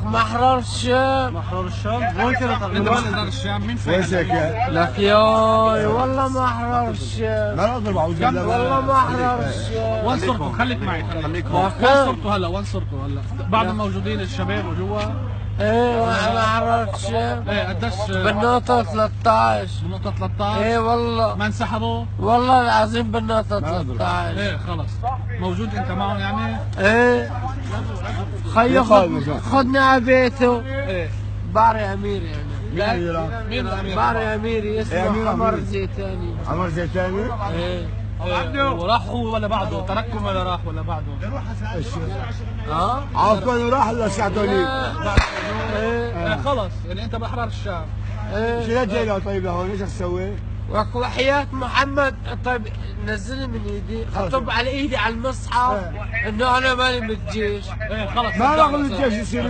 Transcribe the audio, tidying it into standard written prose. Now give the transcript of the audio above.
محرر الشام. محرر الشام؟ وين كانت محرر الشام؟ مين فين؟ لك ياي والله محرر الشام. لا اقدر بعوز والله محرر الشام. وين صرتوا؟ خليك معي خليك. وين صرتوا هلا؟ وين صرتوا هلا؟ بعد موجودين الشباب وجوا؟ ايه محرر الشام. ايه قديش؟ بالنقطة 13. بالنقطة 13؟ ايه والله. ما انسحبوا؟ والله العظيم بالنقطة 13. ايه خلص. موجود انت معهم يعني؟ ايه. خيو خدني على بيته. ايه. باري امير يعني. مين الامير؟ باري اميري اسمه عمر زيتاني. عمر زيتاني؟ ايه. وراح هو ولا بعده؟ ترككم ولا راح ولا بعده؟ عرفوني راح ولا ساعدوني؟ ايه. خلص يعني انت باحرار الشام. ايه. شو جاي له طيب لهون ايش تسوي؟ وحياة محمد طيب نزلني من ايدي اكتب على ايدي على المصحف انه انا مالي من الجيش. ايه خلص ما رغم الجيش يصير